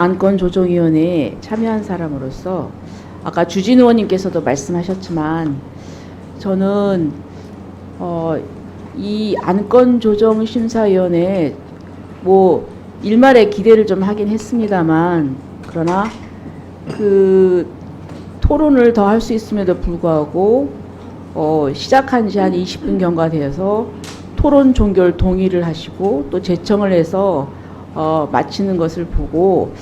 안건조정위원회에 참여한 사람으로서 아까 주진 의원님께서도 말씀하셨지만 저는 이 안건조정심사위원회 뭐 일말의 기대를 좀 하긴 했습니다만 그러나 그 토론을 더 할 수 있음에도 불구하고 시작한 지 한 20분 경과되어서 토론 종결 동의를 하시고 또 제청을 해서 마치는 것을 보고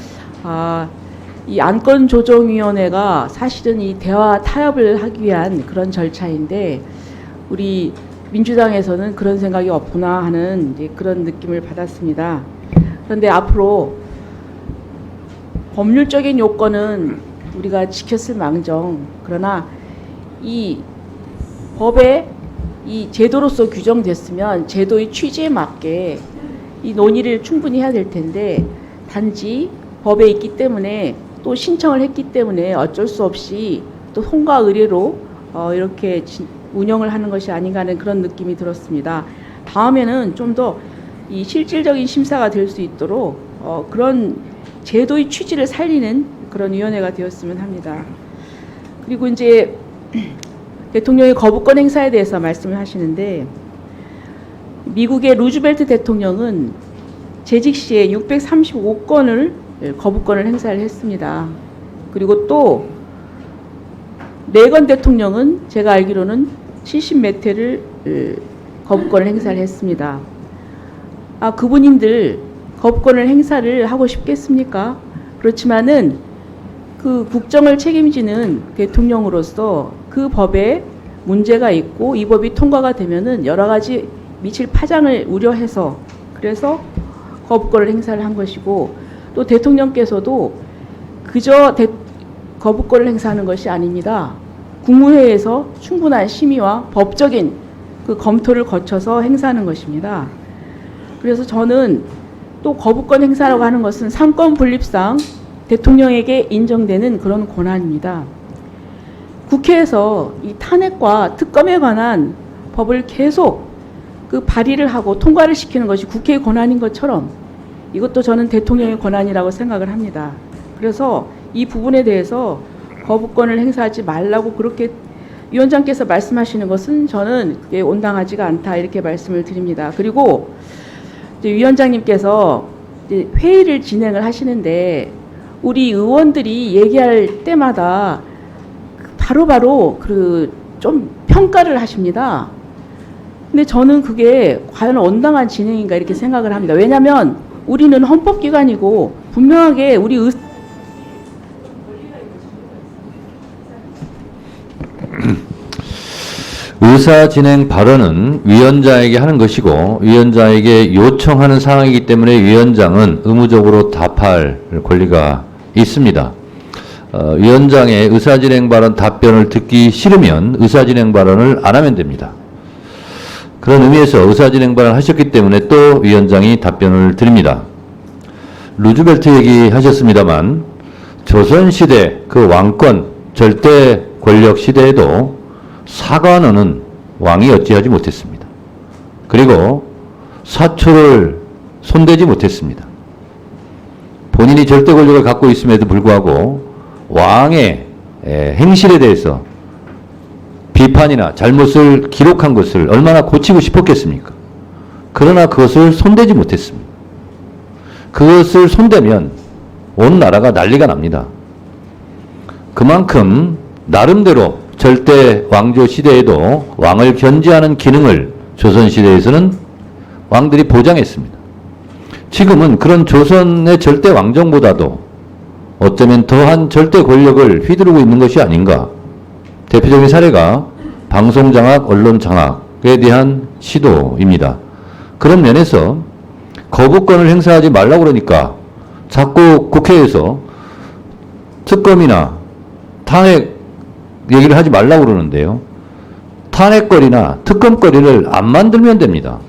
이 안건조정위원회가 사실은 이 대화 타협을 하기 위한 그런 절차인데 우리 민주당에서는 그런 생각이 없구나 하는 이제 그런 느낌을 받았습니다. 그런데 앞으로 법률적인 요건은 우리가 지켰을 망정 그러나 이 법에 이 제도로서 규정됐으면 제도의 취지에 맞게 이 논의를 충분히 해야 될 텐데 단지 법에 있기 때문에 또 신청을 했기 때문에 어쩔 수 없이 또 통과 의례로 이렇게 운영을 하는 것이 아닌가 하는 그런 느낌이 들었습니다. 다음에는 좀 더 이 실질적인 심사가 될 수 있도록 그런 제도의 취지를 살리는 그런 위원회가 되었으면 합니다. 그리고 이제 대통령의 거부권 행사에 대해서 말씀을 하시는데 미국의 루즈벨트 대통령은 재직 시에 635건을 거부권을 행사를 했습니다. 그리고 또 레건 대통령은 제가 알기로는 70몇 회를 거부권을 행사를 했습니다. 그분님들 거부권을 행사를 하고 싶겠습니까? 그렇지만은 그 국정을 책임지는 대통령으로서 그 법에 문제가 있고 이 법이 통과가 되면은 여러 가지 미칠 파장을 우려해서 그래서 거부권을 행사를 한 것이고 또 대통령께서도 그저 거부권을 행사하는 것이 아닙니다. 국무회의에서 충분한 심의와 법적인 그 검토를 거쳐서 행사하는 것입니다. 그래서 저는 또 거부권 행사라고 하는 것은 상권 분립상 대통령에게 인정되는 그런 권한입니다. 국회에서 이 탄핵과 특검에 관한 법을 계속 그 발의를 하고 통과를 시키는 것이 국회의 권한인 것처럼 이것도 저는 대통령의 권한이라고 생각을 합니다. 그래서 이 부분에 대해서 거부권을 행사하지 말라고 그렇게 위원장께서 말씀하시는 것은 저는 그게 온당하지가 않다 이렇게 말씀을 드립니다. 그리고 이제 위원장님께서 이제 회의를 진행을 하시는데 우리 의원들이 얘기할 때마다 바로바로 그 좀 평가를 하십니다. 근데 저는 그게 과연 온당한 진행인가 이렇게 생각을 합니다. 왜냐하면 우리는 헌법기관이고 분명하게 우리 의사 진행 발언은 위원장에게 하는 것이고 위원장에게 요청하는 사항이기 때문에 위원장은 의무적으로 답할 권리가 있습니다. 위원장의 의사진행 발언 답변을 듣기 싫으면 의사진행 발언을 안 하면 됩니다. 그런 의미에서 의사진행 발언을 하셨기 때문에 또 위원장이 답변을 드립니다. 루즈벨트 얘기하셨습니다만 조선시대 그 왕권 절대 권력 시대에도 사관원은 왕이 어찌하지 못했습니다. 그리고 사초를 손대지 못했습니다. 본인이 절대 권력을 갖고 있음에도 불구하고 왕의 행실에 대해서 비판이나 잘못을 기록한 것을 얼마나 고치고 싶었겠습니까? 그러나 그것을 손대지 못했습니다. 그것을 손대면 온 나라가 난리가 납니다. 그만큼 나름대로 절대 왕조 시대에도 왕을 견제하는 기능을 조선시대에서는 왕들이 보장했습니다. 지금은 그런 조선의 절대 왕정보다도 어쩌면 더한 절대 권력을 휘두르고 있는 것이 아닌가. 대표적인 사례가 방송장악, 언론장악에 대한 시도입니다. 그런 면에서 거부권을 행사하지 말라고 그러니까 자꾸 국회에서 특검이나 탄핵 얘기를 하지 말라고 그러는데요. 탄핵거리나 특검거리를 안 만들면 됩니다.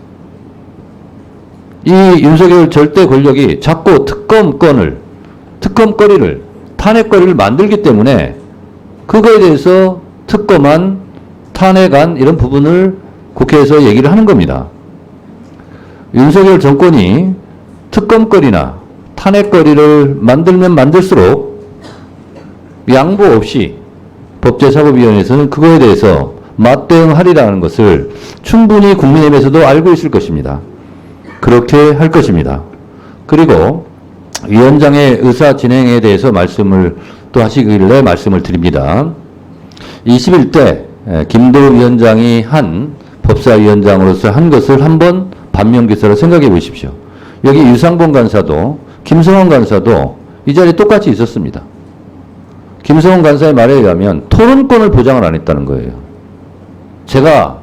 이 윤석열 절대 권력이 자꾸 특검거리를, 탄핵거리를 만들기 때문에 그거에 대해서 특검안, 탄핵안 이런 부분을 국회에서 얘기를 하는 겁니다. 윤석열 정권이 특검거리나 탄핵거리를 만들면 만들수록 양보 없이 법제사법위원회에서는 그거에 대해서 맞대응하리라는 것을 충분히 국민의힘에서도 알고 있을 것입니다. 그렇게 할 것입니다. 그리고 위원장의 의사 진행에 대해서 말씀을 또 하시길래 말씀을 드립니다. 21대 김도우 위원장이 한 법사위원장으로서 한 것을 한번 반면교사로 생각해 보십시오. 여기 유상봉 간사도 김성원 간사도 이 자리에 똑같이 있었습니다. 김성원 간사의 말에 의하면 토론권을 보장을 안 했다는 거예요. 제가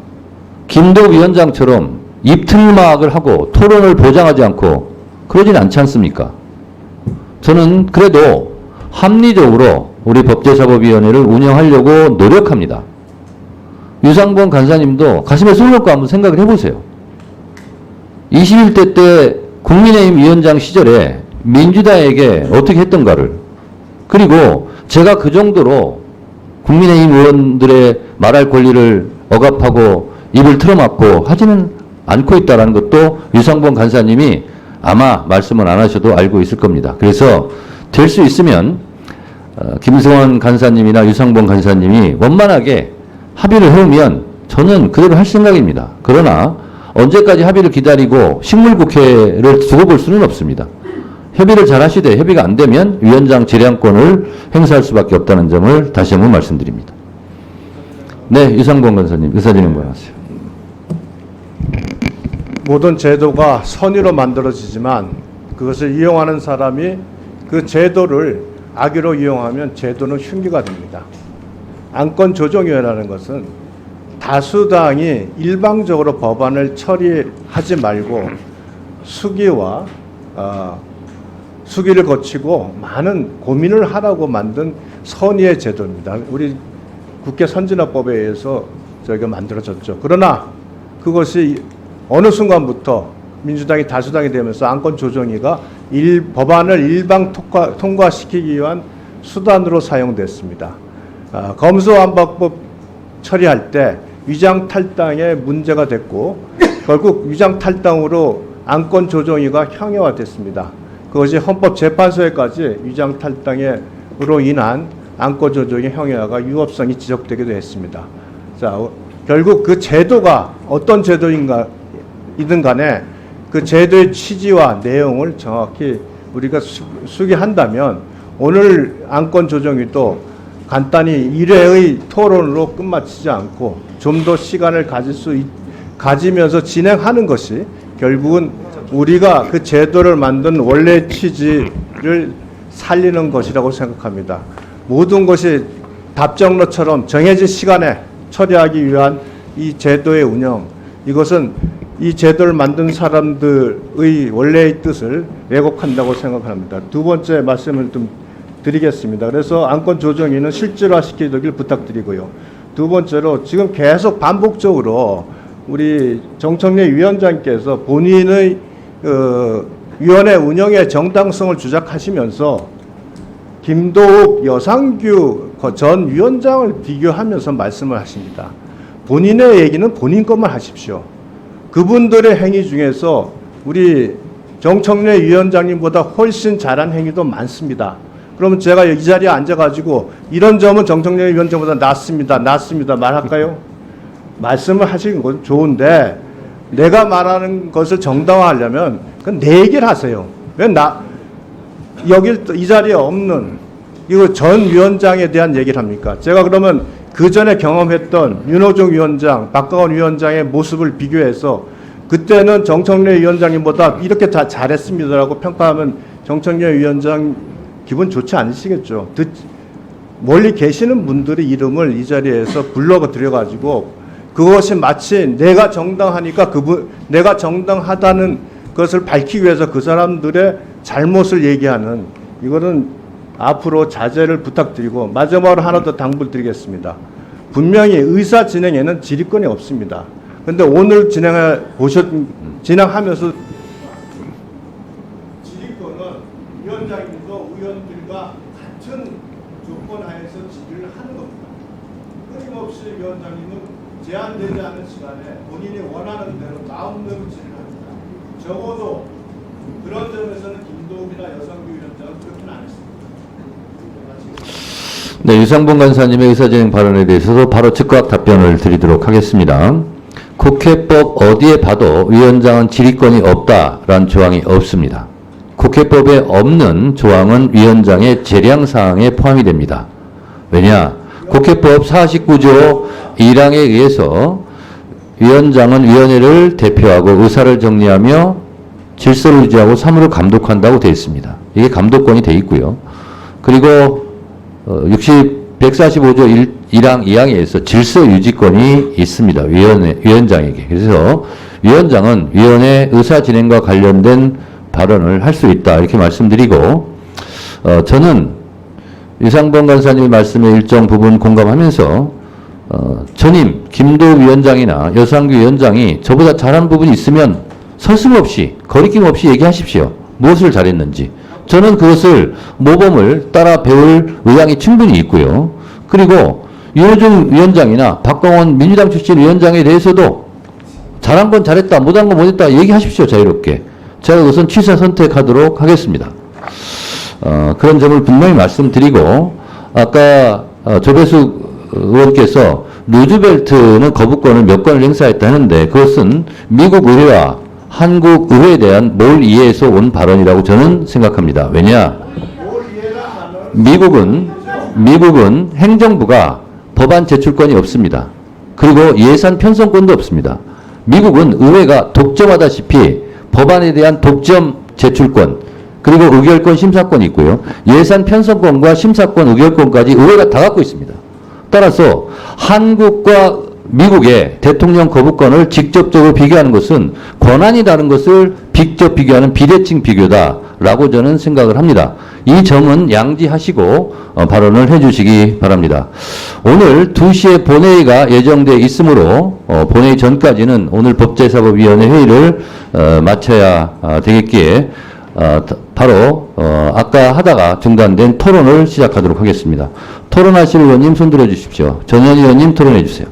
김도우 위원장처럼 입틀막을 하고 토론을 보장하지 않고 그러진 않지 않습니까? 저는 그래도 합리적으로 우리 법제사법위원회를 운영하려고 노력합니다. 유상봉 간사님도 가슴에 손 얹고 한번 생각을 해보세요. 21대 때 국민의힘 위원장 시절에 민주당에게 어떻게 했던가를, 그리고 제가 그 정도로 국민의힘 의원들의 말할 권리를 억압하고 입을 틀어막고 하지는 않고 있다는 것도 유상봉 간사님이 아마 말씀은 안 하셔도 알고 있을 겁니다. 그래서 될 수 있으면 김성원 간사님이나 유상봉 간사님이 원만하게 합의를 해오면 저는 그대로 할 생각입니다. 그러나 언제까지 합의를 기다리고 식물국회를 두고 볼 수는 없습니다. 협의를 잘 하시되 협의가 안 되면 위원장 재량권을 행사할 수밖에 없다는 점을 다시 한번 말씀드립니다. 네, 유상봉 간사님, 의사진행관 하세요. 모든 제도가 선의로 만들어지지만 그것을 이용하는 사람이 그 제도를 악의로 이용하면 제도는 흉기가 됩니다. 안건조정위원회라는 것은 다수당이 일방적으로 법안을 처리하지 말고 수기를 거치고 많은 고민을 하라고 만든 선의의 제도입니다. 우리 국회 선진화법에 의해서 저희가 만들어졌죠. 그러나 그것이 어느 순간부터 민주당이 다수당이 되면서 안건조정위가 법안을 일방 통과시키기 위한 수단으로 사용됐습니다. 검수완박법 처리할 때 위장탈당에 문제가 됐고 결국 위장탈당으로 안건조정위가 형해화됐습니다. 그것이 헌법재판소에까지 위장탈당으로 인한 안건조정의 형해화가 유법성이 지적되기도 했습니다. 자, 결국 그 제도가 어떤 제도이든 간에 그 제도의 취지와 내용을 정확히 우리가 수기한다면 오늘 안건조정위도 간단히 1회의 토론으로 끝마치지 않고 좀 더 시간을 가지면서 진행하는 것이 결국은 우리가 그 제도를 만든 원래 취지를 살리는 것이라고 생각합니다. 모든 것이 답정너처럼 정해진 시간에 처리하기 위한 이 제도의 운영, 이것은 이 제도를 만든 사람들의 원래의 뜻을 왜곡한다고 생각합니다. 두 번째 말씀을 좀 드리겠습니다. 그래서 안건조정위는 실질화시키길 부탁드리고요. 두 번째로 지금 계속 반복적으로 우리 정청래 위원장께서 본인의 위원회 운영의 정당성을 주장하시면서 김도욱, 여상규 전 위원장을 비교하면서 말씀을 하십니다. 본인의 얘기는 본인 것만 하십시오. 그분들의 행위 중에서 우리 정청래 위원장님보다 훨씬 잘한 행위도 많습니다. 그러면 제가 이 자리에 앉아가지고 이런 점은 정청래 위원장보다 낫습니다 말할까요? 말씀을 하시는 건 좋은데 내가 말하는 것을 정당화하려면 그건 내 얘기를 하세요. 왜 여기 이 자리에 없는 이거 전 위원장에 대한 얘기를 합니까? 제가 그러면 그 전에 경험했던 윤호중 위원장, 박강원 위원장의 모습을 비교해서 그때는 정청래 위원장님보다 이렇게 다 잘했습니다라고 평가하면 정청래 위원장 기분 좋지 않으시겠죠. 멀리 계시는 분들의 이름을 이 자리에서 불러들여가지고 그것이 마치 내가 정당하니까 내가 정당하다는 것을 밝히기 위해서 그 사람들의 잘못을 얘기하는, 이거는 앞으로 자제를 부탁드리고 마지막으로 하나 더 당부드리겠습니다. 분명히 의사 진행에는 질의권이 없습니다. 그런데 오늘 진행하면서 질의권은 위원장님도 의원들과 같은 조건 하에서 질의를 하는 겁니다. 끊임없이 위원장님은 제한되지 않은 시간에 본인이 원하는 대로 마음대로 질의를 합니다. 적어도 그런 점에서는 김도욱이나 여성부 위원장은 그렇게는 안 했습니다. 네, 유상봉 간사님의 의사진행 발언에 대해서도 바로 즉각 답변을 드리도록 하겠습니다. 국회법 어디에 봐도 위원장은 질의권이 없다라는 조항이 없습니다. 국회법에 없는 조항은 위원장의 재량사항에 포함이 됩니다. 왜냐? 국회법 49조 1항에 의해서 위원장은 위원회를 대표하고 의사를 정리하며 질서를 유지하고 사무를 감독한다고 되어 있습니다. 이게 감독권이 되어 있고요. 그리고 145조 1항 2항에 의해서 질서 유지권이 있습니다. 위원장에게. 그래서 위원장은 위원회 의사 진행과 관련된 발언을 할 수 있다. 이렇게 말씀드리고, 저는 유상봉 간사님의 말씀에 일정 부분 공감하면서, 전임 김도욱 위원장이나 여상규 위원장이 저보다 잘한 부분이 있으면 서슴없이, 거리낌 없이 얘기하십시오. 무엇을 잘했는지. 저는 그것을 모범을 따라 배울 의향이 충분히 있고요. 그리고 윤호중 위원장이나 박광원 민주당 출신 위원장에 대해서도 잘한 건 잘했다, 못한 건 못했다 얘기하십시오. 자유롭게. 제가 그것은 취사 선택하도록 하겠습니다. 그런 점을 분명히 말씀드리고, 아까 조배수 의원께서 루즈벨트는 거부권을 몇 건을 행사했다 하는데 그것은 미국 의회와 한국 의회에 대한 몰 이해에서 온 발언이라고 저는 생각합니다. 왜냐? 미국은 행정부가 법안 제출권이 없습니다. 그리고 예산 편성권도 없습니다. 미국은 의회가 독점하다시피 법안에 대한 독점 제출권, 그리고 의결권, 심사권이 있고요. 예산 편성권과 심사권, 의결권까지 의회가 다 갖고 있습니다. 따라서 한국과 미국의 대통령 거부권을 직접적으로 비교하는 것은 권한이 다른 것을 직접 비교하는 비대칭 비교다라고 저는 생각을 합니다. 이 점은 양지하시고 발언을 해주시기 바랍니다. 오늘 2시에 본회의가 예정되어 있으므로 본회의 전까지는 오늘 법제사법위원회 회의를 마쳐야 되겠기에 바로 아까 하다가 중단된 토론을 시작하도록 하겠습니다. 토론하실 의원님 손들어 주십시오. 전현 의원님 토론해 주세요.